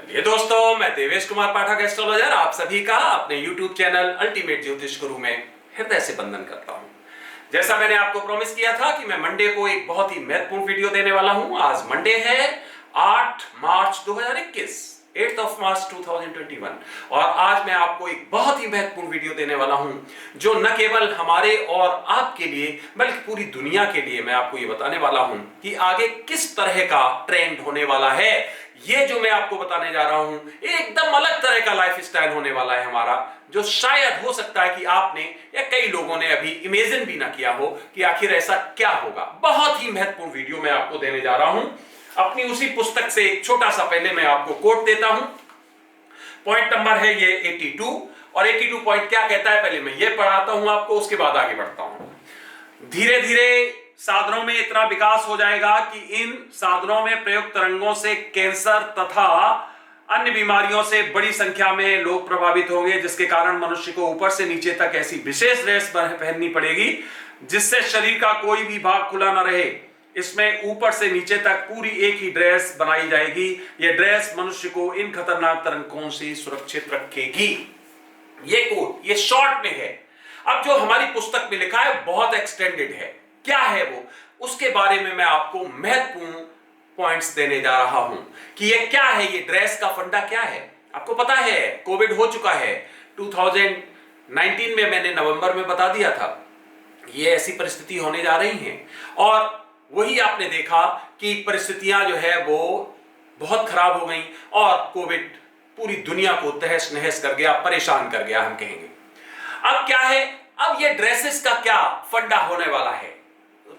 चलिए दोस्तों, मैं देवेश कुमार पाठक एस्ट्रोलॉजर आप सभी का अपने YouTube चैनल अल्टीमेट ज्योतिष गुरु में हृदय से वंदन करता हूं। जैसा मैंने आपको प्रॉमिस किया था कि मैं मंडे को एक बहुत ही महत्वपूर्ण वीडियो देने वाला हूं। आज मंडे है 8 मार्च 2021, 8th of March 2021, और आज मैं आपको एक बहुत ही महत्वपूर्ण वीडियो देने वाला हूं जो न केवल हमारे और आपके लिए बल्कि पूरी दुनिया के लिए मैं आपको ये बताने वाला हूं कि आगे किस तरह का ट्रेंड होने वाला है। ये जो मैं आपको बताने जा रहा हूं एकदम अलग तरह का लाइफस्टाइल होने वाला है हमारा, जो शायद हो सकता है कि आपने या कई लोगों ने अभी इमेजिन भी ना किया हो कि आखिर ऐसा क्या होगा। बहुत ही महत्वपूर्ण वीडियो मैं आपको देने जा रहा हूं। अपनी उसी पुस्तक से एक छोटा सा पहले मैं आपको कोट देता हूं। पॉइंट नंबर है ये 82, और 82 पॉइंट क्या कहता है पहले मैं ये पढ़ाता हूं आपको, उसके बाद आगे बढ़ता हूं। धीरे धीरे साधनों में इतना विकास हो जाएगा कि इन साधनों में प्रयुक्त तरंगों से कैंसर तथा अन्य बीमारियों से बड़ी संख्या में लोग प्रभावित होंगे, जिसके कारण मनुष्य को ऊपर से नीचे तक ऐसी विशेष ड्रेस पहननी पड़ेगी जिससे शरीर का कोई भी भाग खुला न रहे। इसमें ऊपर से नीचे तक पूरी एक ही ड्रेस बनाई जाएगी। यह ड्रेस मनुष्य को इन खतरनाक तरंगों से सुरक्षित रखेगी। ये कोट ये शॉर्ट में है। अब जो हमारी पुस्तक में लिखा है बहुत एक्सटेंडेड है। क्या है वो, उसके बारे में मैं आपको महत्वपूर्ण पॉइंट्स देने जा रहा हूं कि ये क्या है, ये ड्रेस का फंडा क्या है। आपको पता है कोविड हो चुका है 2019 में, मैंने नवंबर में बता दिया था ये ऐसी परिस्थिति होने जा रही है, और वही आपने देखा कि परिस्थितियां जो है वो बहुत खराब हो गई और कोविड पूरी दुनिया को तहस नहस कर गया, परेशान कर गया हम कहेंगे। अब क्या है, अब ये ड्रेसेस का क्या फंडा होने वाला है,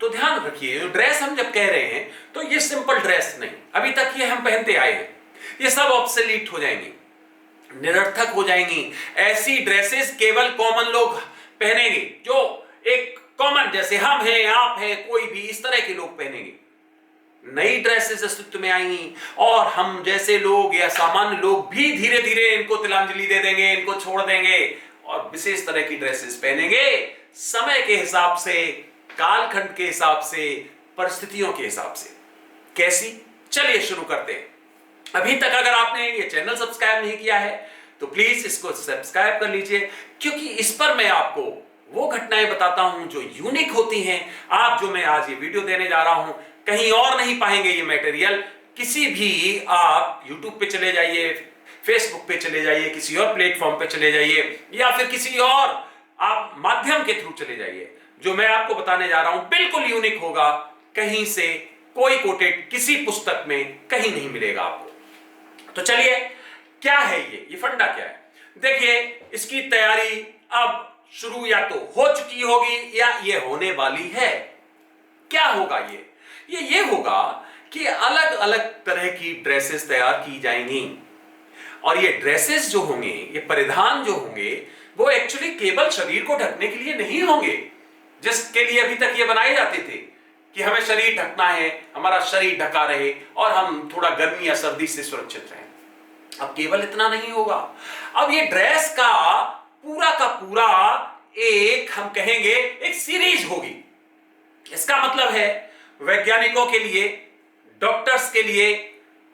तो ध्यान रखिए। ड्रेस हम जब कह रहे हैं तो ये सिंपल ड्रेस नहीं, अभी तक ये हम पहनते आए हैं, ये सब ऑब्सोलीट हो जाएंगी, निरर्थक हो जाएंगी। ऐसी ड्रेसेस केवल कॉमन लोग पहनेंगे, जो एक कॉमन जैसे हम हैं, आप हैं, कोई भी इस तरह के लोग पहनेंगे। नई ड्रेसेस अस्तित्व में आएंगी और हम जैसे लोग या सामान्य लोग भी धीरे धीरे इनको तिलांजलि दे देंगे, इनको छोड़ देंगे और विशेष तरह की ड्रेसेस पहनेंगे, समय के हिसाब से, कालखंड के हिसाब से, परिस्थितियों के हिसाब से। कैसी, चलिए शुरू करते हैं। अभी तक अगर आपने ये चैनल सब्सक्राइब नहीं किया है तो प्लीज इसको सब्सक्राइब कर लीजिए, क्योंकि इस पर मैं आपको वो घटनाएं बताता हूं जो यूनिक होती हैं। आप जो मैं आज ये वीडियो देने जा रहा हूं कहीं और नहीं पाएंगे ये मटेरियल। किसी भी आप YouTube पे चले जाइए, Facebook पे चले जाइए, किसी और प्लेटफॉर्म पे चले जाइए, या फिर किसी और आप माध्यम के थ्रू चले जाइए, जो मैं आपको बताने जा रहा हूं बिल्कुल यूनिक होगा। कहीं से कोई कोटेड किसी पुस्तक में कहीं नहीं मिलेगा आपको। तो चलिए, क्या है ये फंडा क्या है। देखिए, इसकी तैयारी अब शुरू या तो हो चुकी होगी या ये होने वाली है। क्या होगा ये होगा कि अलग अलग तरह की ड्रेसेस तैयार की जाएंगी, और ये ड्रेसेस जो होंगे, ये परिधान जो होंगे, वो एक्चुअली केवल शरीर को ढकने के लिए नहीं होंगे, जिसके लिए अभी तक ये बनाए जाते थे कि हमें शरीर ढकना है, हमारा शरीर ढका रहे और हम थोड़ा गर्मी या सर्दी से सुरक्षित रहें। अब केवल इतना नहीं होगा, अब ये ड्रेस का पूरा एक हम कहेंगे एक सीरीज होगी। इसका मतलब है वैज्ञानिकों के लिए, डॉक्टर्स के लिए,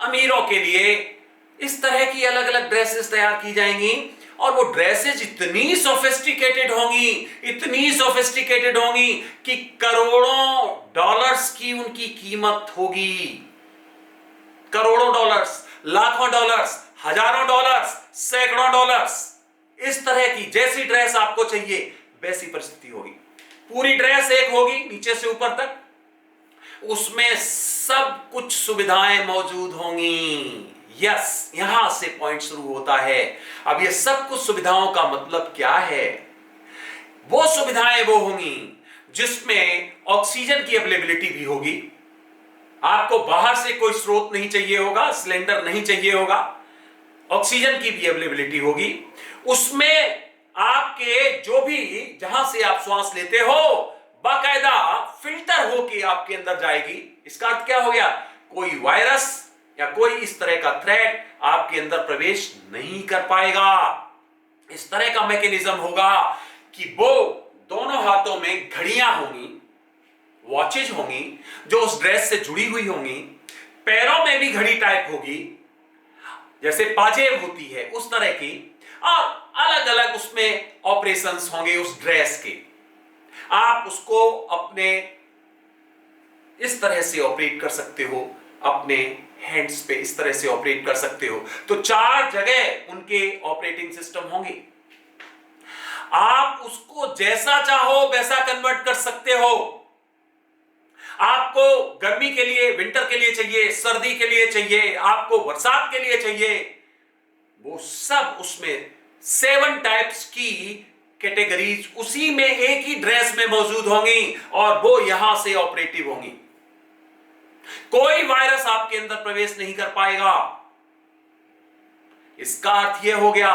अमीरों के लिए इस तरह की अलग अलग ड्रेसेस तैयार की जाएंगी, और वो ड्रेसेस इतनी सोफिस्टिकेटेड होंगी कि करोड़ों डॉलर्स की उनकी कीमत होगी। करोड़ों डॉलर्स, लाखों डॉलर्स, हजारों डॉलर्स, सैकड़ों डॉलर्स, इस तरह की जैसी ड्रेस आपको चाहिए वैसी परिस्थिति होगी। पूरी ड्रेस एक होगी नीचे से ऊपर तक, उसमें सब कुछ सुविधाएं मौजूद होंगी। यस, यहां से पॉइंट शुरू होता है। अब ये सब कुछ सुविधाओं का मतलब क्या है? वो सुविधाएं वो होंगी जिसमें ऑक्सीजन की अवेलेबिलिटी भी होगी। आपको बाहर से कोई स्रोत नहीं चाहिए होगा, सिलेंडर नहीं चाहिए होगा, ऑक्सीजन की भी अवेलेबिलिटी होगी। उसमें आपके जो भी जहां से आप श्वास लेते हो बाकायदा फिल्टर होके आपके अंदर जाएगी। इसका अर्थ क्या हो गया? कोई वायरस या कोई इस तरह का थ्रेट आपके अंदर प्रवेश नहीं कर पाएगा। इस तरह का मैकेनिज्म होगा कि वो दोनों हाथों में घड़ियां होंगी, वॉचेज होंगी जो उस ड्रेस से जुड़ी हुई होंगी, पैरों में भी घड़ी टाइप होगी, जैसे पाजेब होती है उस तरह की, और अलग अलग उसमें ऑपरेशंस होंगे उस ड्रेस के। आप उसको अपने इस तरह से ऑपरेट कर सकते हो, अपने हैंड्स पे इस तरह से ऑपरेट कर सकते हो। तो 4 जगह उनके ऑपरेटिंग सिस्टम होंगे। आप उसको जैसा चाहो वैसा कन्वर्ट कर सकते हो। आपको गर्मी के लिए, विंटर के लिए चाहिए, सर्दी के लिए चाहिए, आपको बरसात के लिए चाहिए, वो सब उसमें 7 टाइप्स की कैटेगरीज उसी में एक ही ड्रेस में मौजूद होंगी और वो यहां से ऑपरेटिव होंगी। कोई वायरस आपके अंदर प्रवेश नहीं कर पाएगा। इसका अर्थ यह हो गया,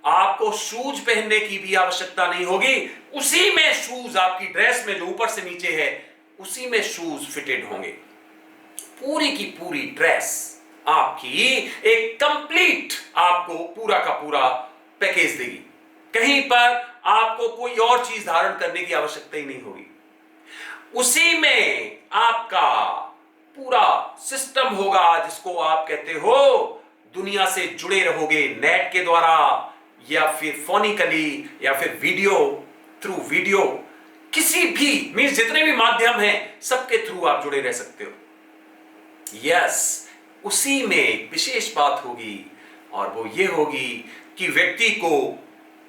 आपको शूज पहनने की भी आवश्यकता नहीं होगी। उसी में शूज, आपकी ड्रेस में जो ऊपर से नीचे है उसी में शूज फिटेड होंगे। पूरी की पूरी ड्रेस आपकी एक कंप्लीट, आपको पूरा का पूरा पैकेज देगी। कहीं पर आपको कोई और चीज धारण करने की आवश्यकता ही नहीं होगी। उसी में आपका पूरा सिस्टम होगा, जिसको आप कहते हो दुनिया से जुड़े रहोगे नेट के द्वारा, या फिर फोनिकली, या फिर वीडियो, थ्रू वीडियो, किसी भी मींस जितने भी माध्यम हैं सबके थ्रू आप जुड़े रह सकते हो। यस, उसी में एक विशेष बात होगी, और वो ये होगी कि व्यक्ति को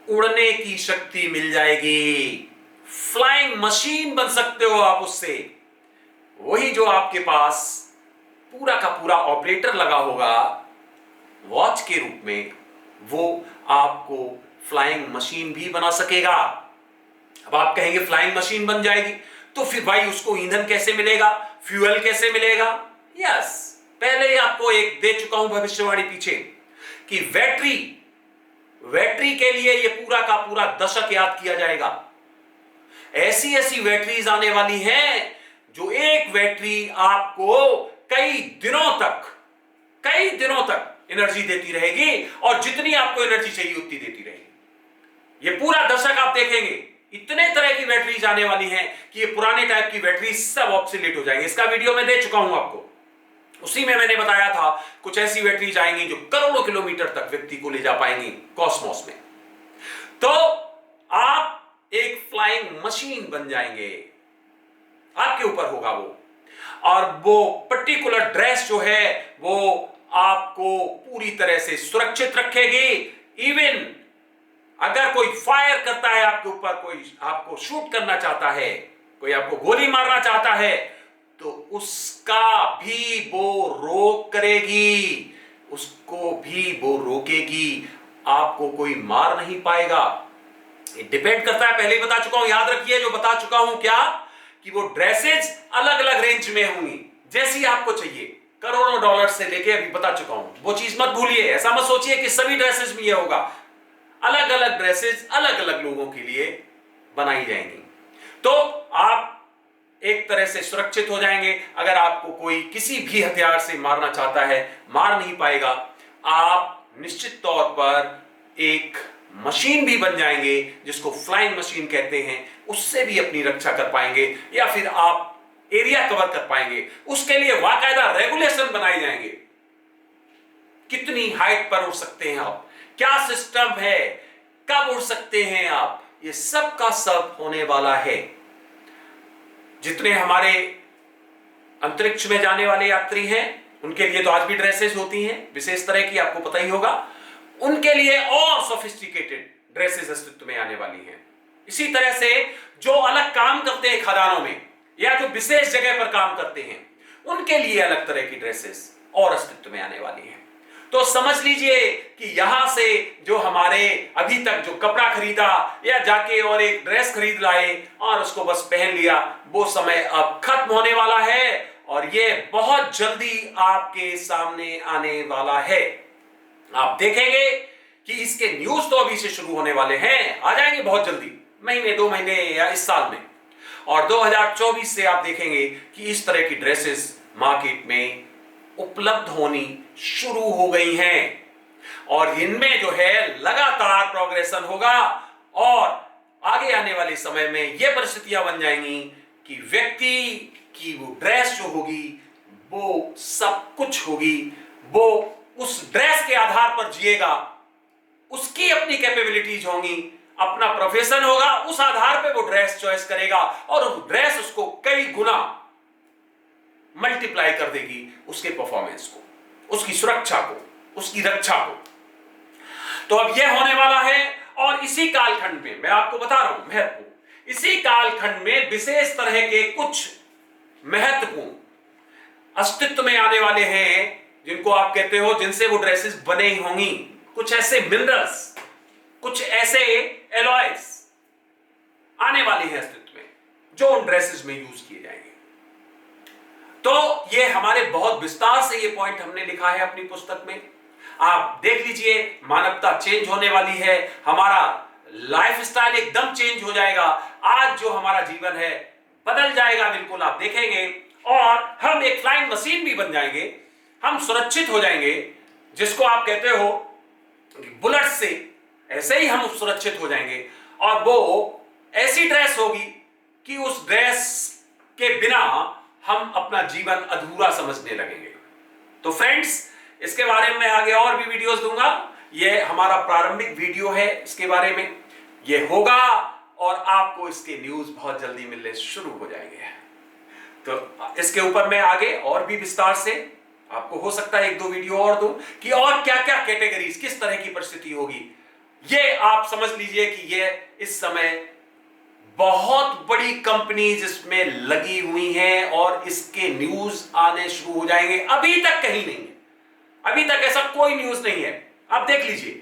उड़ने की शक्ति मिल जाएगी। फ्लाइंग मशीन बन सकते हो आप उससे। वही जो आपके पास पूरा का पूरा ऑपरेटर लगा होगा वॉच के रूप में, वो आपको फ्लाइंग मशीन भी बना सकेगा। अब आप कहेंगे फ्लाइंग मशीन बन जाएगी तो फिर भाई उसको ईंधन कैसे मिलेगा, फ्यूल कैसे मिलेगा? यस, पहले ही आपको एक दे चुका हूं भविष्यवाणी पीछे कि बैटरी के लिए ये पूरा का पूरा दशक याद किया जाएगा। ऐसी ऐसी बैटरीज आने वाली हैं जो एक बैटरी आपको कई दिनों तक एनर्जी देती रहेगी, और जितनी आपको एनर्जी चाहिए उतनी देती रहेगी। ये पूरा दशक आप देखेंगे इतने तरह की बैटरीज आने वाली हैं कि ये पुराने टाइप की बैटरी सब ऑब्सोलीट हो जाएंगे। इसका वीडियो मैं दे चुका हूं आपको, उसी में मैंने बताया था कुछ ऐसी बैटरीज आएंगी जो करोड़ों किलोमीटर तक व्यक्ति को ले जा पाएंगी कॉस्मोस में। तो आप एक फ्लाइंग मशीन बन जाएंगे, आपके ऊपर होगा वो, और वो पर्टिकुलर ड्रेस जो है वो आपको पूरी तरह से सुरक्षित रखेगी। इवन अगर कोई फायर करता है आपके ऊपर, कोई आपको शूट करना चाहता है, कोई आपको गोली मारना चाहता है, तो उसका भी वो रोक करेगी, उसको भी वो रोकेगी, आपको कोई मार नहीं पाएगा। ये डिपेंड करता है, पहले ही बता चुका हूं, याद रखिए जो बता चुका हूं क्या, कि वो ड्रेसेस अलग अलग रेंज में होंगी, जैसी आपको चाहिए, करोड़ों डॉलर से लेके अभी बता चुका हूं, वो चीज मत भूलिए। ऐसा मत सोचिए कि सभी ड्रेसेस में ये होगा, अलग अलग ड्रेसेस अलग अलग लोगों के लिए बनाई जाएंगी। तो आप एक तरह से सुरक्षित हो जाएंगे। अगर आपको कोई किसी भी हथियार से मारना चाहता है, मार नहीं पाएगा। आप निश्चित तौर पर एक मशीन भी बन जाएंगे जिसको फ्लाइंग मशीन कहते हैं, उससे भी अपनी रक्षा कर पाएंगे, या फिर आप एरिया कवर कर पाएंगे। उसके लिए बाकायदा रेगुलेशन बनाए जाएंगे, कितनी हाइट पर उड़ सकते हैं आप, क्या सिस्टम है, कब उड़ सकते हैं आप, ये सब का सब होने वाला है। जितने हमारे अंतरिक्ष में जाने वाले यात्री हैं उनके लिए तो आज भी ड्रेसेस होती हैं विशेष तरह की, आपको पता ही होगा। उनके लिए और सोफिस्टिकेटेड ड्रेसेस अस्तित्व में आने वाली हैं। इसी तरह से जो अलग काम करते हैं खदानों में, या जो विशेष जगह पर काम करते हैं, उनके लिए अलग तरह की ड्रेसेस और अस्तित्व में आने वाली हैं। तो समझ लीजिए कि यहां से जो हमारे अभी तक जो कपड़ा खरीदा या जाके और एक ड्रेस खरीद लाए और उसको बस पहन लिया, वो समय अब खत्म होने वाला है, और ये बहुत जल्दी आपके सामने आने वाला है। आप देखेंगे कि इसके न्यूज तो अभी से शुरू होने वाले हैं, आ जाएंगे बहुत जल्दी, महीने 2 महीने या इस साल में। और 2024 से आप देखेंगे कि इस तरह की ड्रेसेस मार्केट में उपलब्ध होनी शुरू हो गई हैं, और इनमें जो है लगातार प्रोग्रेशन होगा, और आगे आने वाले समय में यह परिस्थितियां बन जाएंगी कि व्यक्ति की वो ड्रेस जो होगी वो सब कुछ होगी, वो उस ड्रेस के आधार पर जिएगा, उसकी अपनी कैपेबिलिटीज होंगी, अपना प्रोफेशन होगा, उस आधार पे वो ड्रेस चॉइस करेगा और वो ड्रेस उसको कई गुना मल्टीप्लाई कर देगी उसके परफॉर्मेंस को, उसकी सुरक्षा को, उसकी रक्षा को। तो अब यह होने वाला है और इसी कालखंड में मैं आपको बता रहा हूं महत्वपूर्ण, इसी कालखंड में विशेष तरह के कुछ महत्वपूर्ण अस्तित्व में आने वाले हैं जिनको आप कहते हो, जिनसे वो ड्रेसेस बने ही होंगी। कुछ ऐसे मिनरल्स, कुछ ऐसे एलॉयज आने वाली हैं अस्तित्व में जो उन ड्रेसेस में यूज किए जाएंगे। तो ये हमारे बहुत विस्तार से ये पॉइंट हमने लिखा है अपनी पुस्तक में, आप देख लीजिए। मानवता चेंज होने वाली है, हमारा लाइफस्टाइल एकदम चेंज हो जाएगा। आज जो हमारा जीवन है बदल जाएगा बिल्कुल, आप देखेंगे। और हम एक फ्लाइंग मशीन भी बन जाएंगे, हम सुरक्षित हो जाएंगे, जिसको आप कहते हो बुलेट से, ऐसे ही हम सुरक्षित हो जाएंगे। और वो ऐसी ड्रेस होगी कि उस ड्रेस के बिना हम अपना जीवन अधूरा समझने लगेंगे। तो फ्रेंड्स, इसके बारे में आगे और भी वीडियोस दूंगा। ये हमारा प्रारंभिक वीडियो है इसके बारे में, ये होगा और आपको इसके न्यूज बहुत जल्दी मिलने शुरू हो जाएंगे। तो इसके ऊपर मैं आगे और भी विस्तार से आपको हो सकता है 1-2 वीडियो और दूं कि और क्या क्या कैटेगरीज, किस तरह की परिस्थिति होगी। ये आप समझ लीजिए कि ये इस समय बहुत बड़ी कंपनीज इसमें लगी हुई हैं और इसके न्यूज आने शुरू हो जाएंगे। अभी तक कहीं नहीं है, अभी तक ऐसा कोई न्यूज नहीं है। आप देख लीजिए,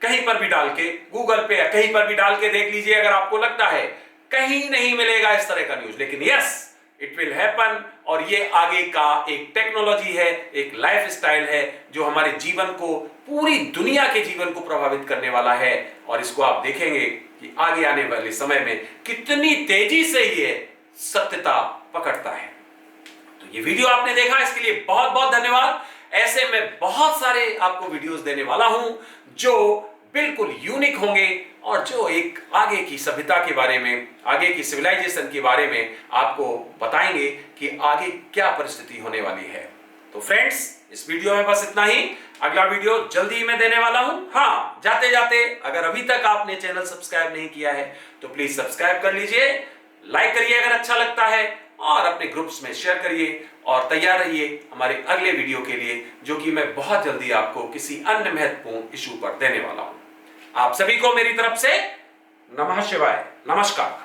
कहीं पर भी डाल के, गूगल पे या कहीं पर भी डाल के देख लीजिए, अगर आपको लगता है कहीं नहीं मिलेगा इस तरह का न्यूज। लेकिन यस, इट विल हैपन। और ये आगे का एक टेक्नोलॉजी है, एक लाइफस्टाइल है जो हमारे जीवन को, पूरी दुनिया के जीवन को प्रभावित करने वाला है। और इसको आप देखेंगे कि आगे आने वाले समय में कितनी तेजी से ये सत्यता पकड़ता है। तो ये वीडियो आपने देखा, इसके लिए बहुत बहुत धन्यवाद। ऐसे मैं बहुत सारे आपको वीडियोस देने वाला हूं जो बिल्कुल यूनिक होंगे और जो एक आगे की सभ्यता के बारे में, आगे की सिविलाइजेशन के बारे में आपको बताएंगे कि आगे क्या परिस्थिति होने वाली है। तो फ्रेंड्स, इस वीडियो में बस इतना ही। अगला वीडियो जल्दी ही मैं देने वाला हूं। हाँ, जाते जाते अगर अभी तक आपने चैनल सब्सक्राइब नहीं किया है तो प्लीज सब्सक्राइब कर लीजिए, लाइक करिए अगर अच्छा लगता है, और अपने ग्रुप्स में शेयर करिए। और तैयार रहिए हमारे अगले वीडियो के लिए, जो कि मैं बहुत जल्दी आपको किसी अन्य महत्वपूर्ण इशू पर देने वाला हूं। आप सभी को मेरी तरफ से नमः शिवाय, नमस्कार।